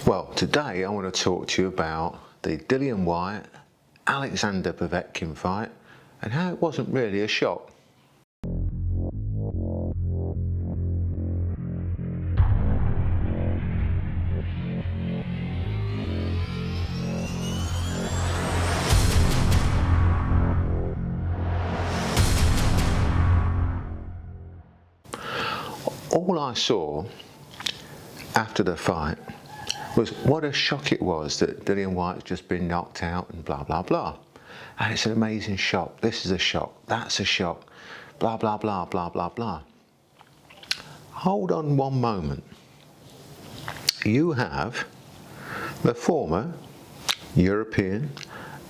Well, today I want to talk to you about the Whyte Alexander Povetkin fight and how it wasn't really a shock. All I saw after the fight was what a shock it was that Whyte's just been knocked out and blah blah blah. And it's an amazing shock. This is a shock. That's a shock. Blah blah blah blah blah blah. Hold on one moment. You have the former European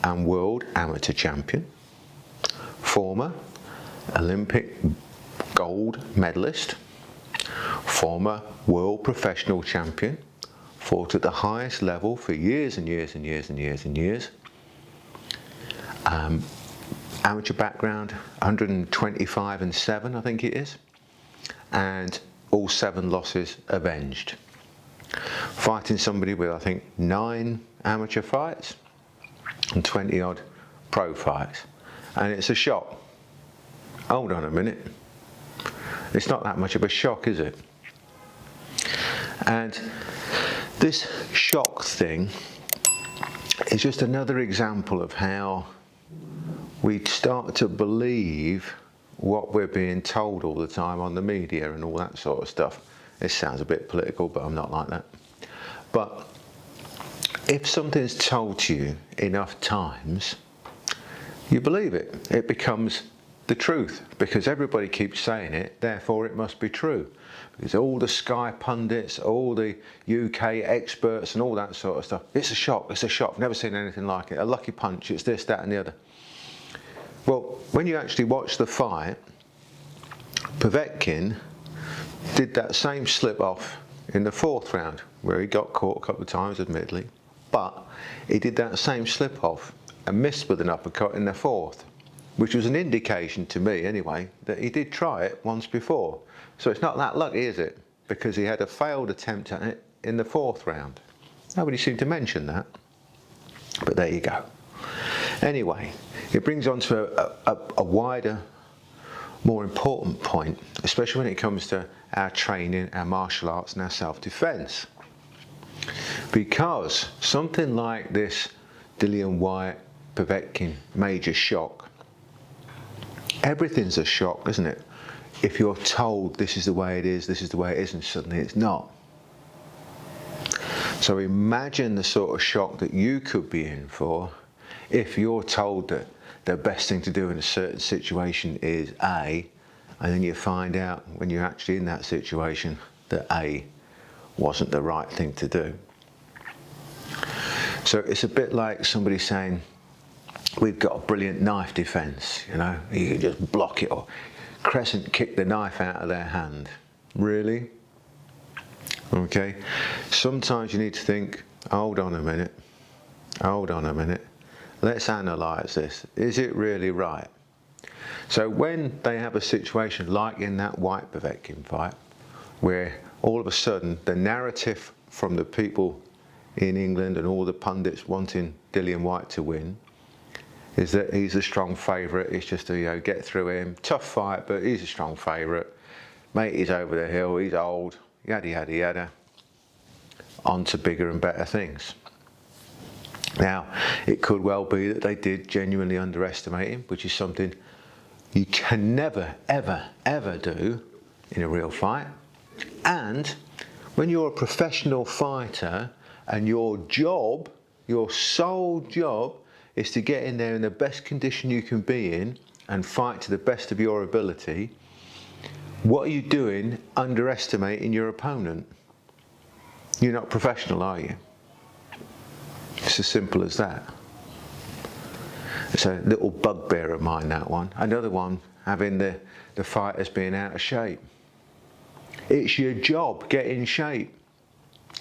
and world amateur champion, former Olympic gold medalist, former world professional champion, fought at the highest level for years and years and years and years and years. Amateur background, 125-7, I think it is, and all 7 losses avenged. Fighting somebody with, I think, 9 amateur fights and 20 odd pro fights, and it's a shock. Hold on a minute. It's not that much of a shock, is it? And this shock thing is just another example of how we start to believe what we're being told all the time on the media and all that sort of stuff. This sounds a bit political, but I'm not like that. But if something's told to you enough times, you believe it. It becomes the truth because everybody keeps saying it, therefore it must be true. Because all the Sky pundits, all the UK experts and all that sort of stuff, it's a shock, it's a shock, I've never seen anything like it, a lucky punch, it's this, that and the other. Well, when you actually watch the fight, Povetkin did that same slip off in the 4th round, where he got caught a couple of times admittedly, but he did that same slip off and missed with an uppercut in the 4th. Which was an indication to me anyway that he did try it once before. So it's not that lucky, is it? Because he had a failed attempt at it in the 4th round. Nobody seemed to mention that, but there you go. Anyway, it brings on to a wider, more important point, especially when it comes to our training, our martial arts and our self-defense. Because something like this Whyte Povetkin major shock, everything's a shock, isn't it? If you're told this is the way it is, this is the way it is, and suddenly it's not. So imagine the sort of shock that you could be in for if you're told that the best thing to do in a certain situation is A, and then you find out when you're actually in that situation that A wasn't the right thing to do. So it's a bit like somebody saying, we've got a brilliant knife defense, you know, you can just block it or crescent kick the knife out of their hand. Really? Okay. Sometimes you need to think, hold on a minute, let's analyse this. Is it really right? So when they have a situation like in that Whyte Povetkin fight, where all of a sudden the narrative from the people in England and all the pundits wanting Whyte to win is that he's a strong favourite, it's just to get through him, tough fight, but he's a strong favourite, mate, he's over the hill, he's old, yada yada yada, on to bigger and better things. Now, it could well be that they did genuinely underestimate him, which is something you can never, ever, ever do in a real fight. And when you're a professional fighter and your job, your sole job, is to get in there in the best condition you can be in and fight to the best of your ability, what are you doing underestimating your opponent? You're not professional, are you? It's as simple as that. It's a little bugbear of mine, that one. Another one, having the fighters being out of shape. It's your job, get in shape.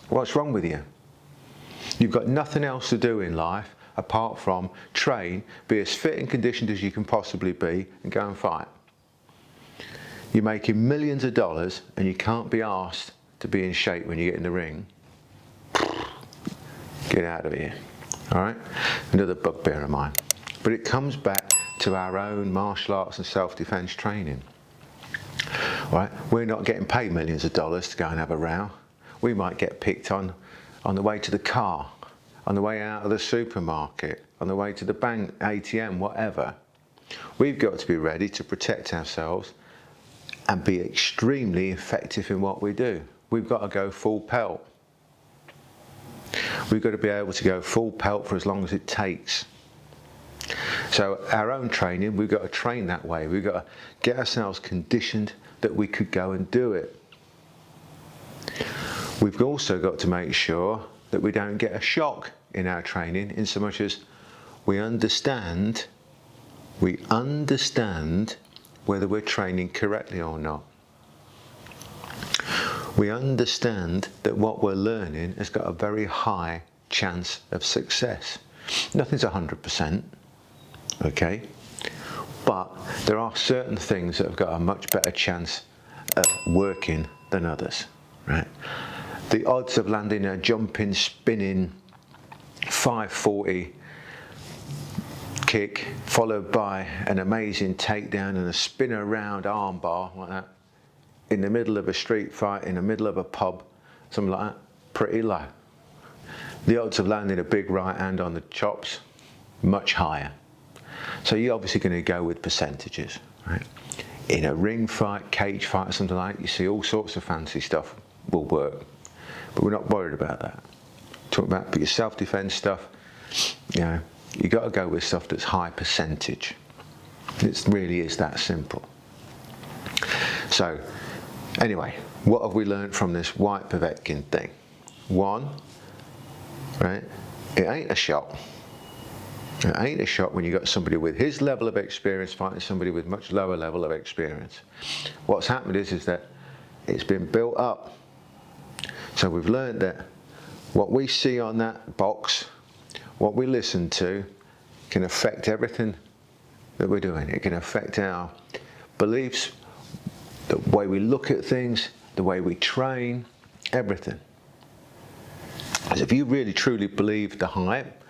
What's wrong with you? You've got nothing else to do in life apart from train, be as fit and conditioned as you can possibly be, and go and fight. You're making millions of dollars and you can't be asked to be in shape when you get in the ring. Get out of here. All right? Another bugbear of mine. But it comes back to our own martial arts and self-defense training. All right? We're not getting paid millions of dollars to go and have a row. We might get picked on the way to the car, on the way out of the supermarket, on the way to the bank, ATM, whatever. We've got to be ready to protect ourselves and be extremely effective in what we do. We've got to go full pelt. We've got to be able to go full pelt for as long as it takes. So our own training, we've got to train that way. We've got to get ourselves conditioned that we could go and do it. We've also got to make sure that we don't get a shock in our training, in so much as we understand whether we're training correctly or not. We understand that what we're learning has got a very high chance of success. Nothing's 100%, okay? But there are certain things that have got a much better chance of working than others, right? The odds of landing a jumping, spinning 540 kick followed by an amazing takedown and a spin around armbar like that in the middle of a street fight, in the middle of a pub, something like that, pretty low. The odds of landing a big right hand on the chops, much higher. So you're obviously going to go with percentages, right? In a ring fight, cage fight or something like that, you see all sorts of fancy stuff will work. But we're not worried about that. Talking about your self-defense stuff, you know, you got to go with stuff that's high percentage. It really is that simple. So, anyway, what have we learned from this Whyte Povetkin thing? One, right, it ain't a shot. It ain't a shot when you got somebody with his level of experience fighting somebody with much lower level of experience. What's happened is that it's been built up. So we've learned that what we see on that box, what we listen to, can affect everything that we're doing. It can affect our beliefs, the way we look at things, the way we train, everything. Because if you really truly believe the hype,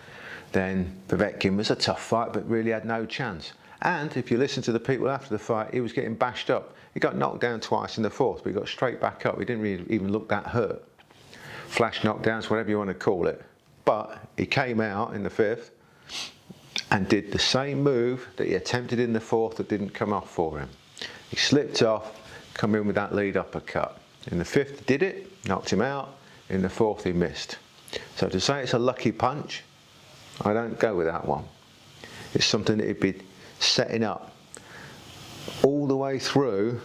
then Povetkin was a tough fight but really had no chance. And if you listen to the people after the fight, he was getting bashed up. He got knocked down twice in the fourth, but he got straight back up. He didn't really even look that hurt. Flash knockdowns, whatever you want to call it. But he came out in the fifth and did the same move that he attempted in the fourth that didn't come off for him. He slipped off, come in with that lead uppercut. In the fifth, did it, knocked him out. In the fourth, he missed. So to say it's a lucky punch, I don't go with that one. It's something that he'd been setting up. All the way through,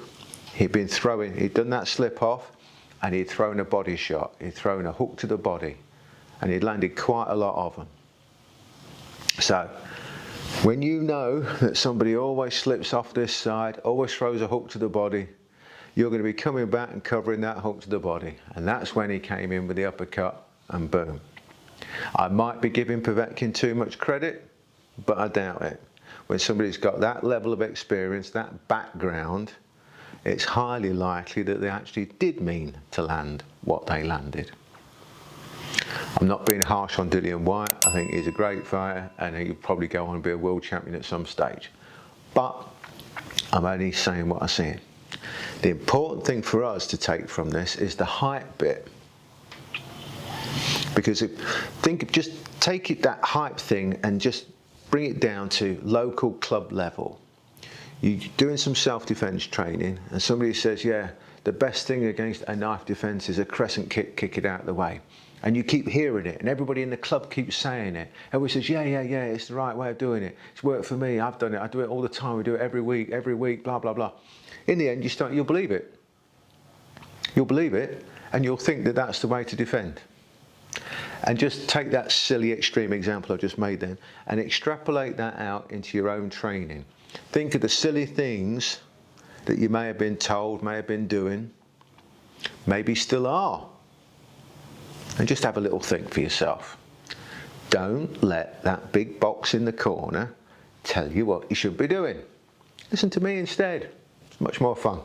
he'd been throwing, he'd done that slip off, and he'd thrown a body shot. He'd thrown a hook to the body, and he'd landed quite a lot of them. So, when you know that somebody always slips off this side, always throws a hook to the body, you're going to be coming back and covering that hook to the body. And that's when he came in with the uppercut, and boom. I might be giving Povetkin too much credit, but I doubt it. When somebody's got that level of experience, that background, it's highly likely that they actually did mean to land what they landed. I'm not being harsh on Dillian Whyte. I think he's a great fighter and he'll probably go on and be a world champion at some stage. But I'm only saying what I'm saying. The important thing for us to take from this is the hype bit. Because just take it, that hype thing, and just bring it down to local club level. You're doing some self-defense training and somebody says, yeah, the best thing against a knife defense is a crescent kick it out of the way. And you keep hearing it and everybody in the club keeps saying it. Everybody says, yeah, it's the right way of doing it. It's worked for me, I've done it, I do it all the time, we do it every week, blah, blah, blah. In the end, you'll believe it. You'll believe it and you'll think that that's the way to defend. And just take that silly extreme example I just made then and extrapolate that out into your own training. Think of the silly things that you may have been told, may have been doing, maybe still are. And just have a little think for yourself. Don't let that big box in the corner tell you what you should be doing. Listen to me instead. It's much more fun.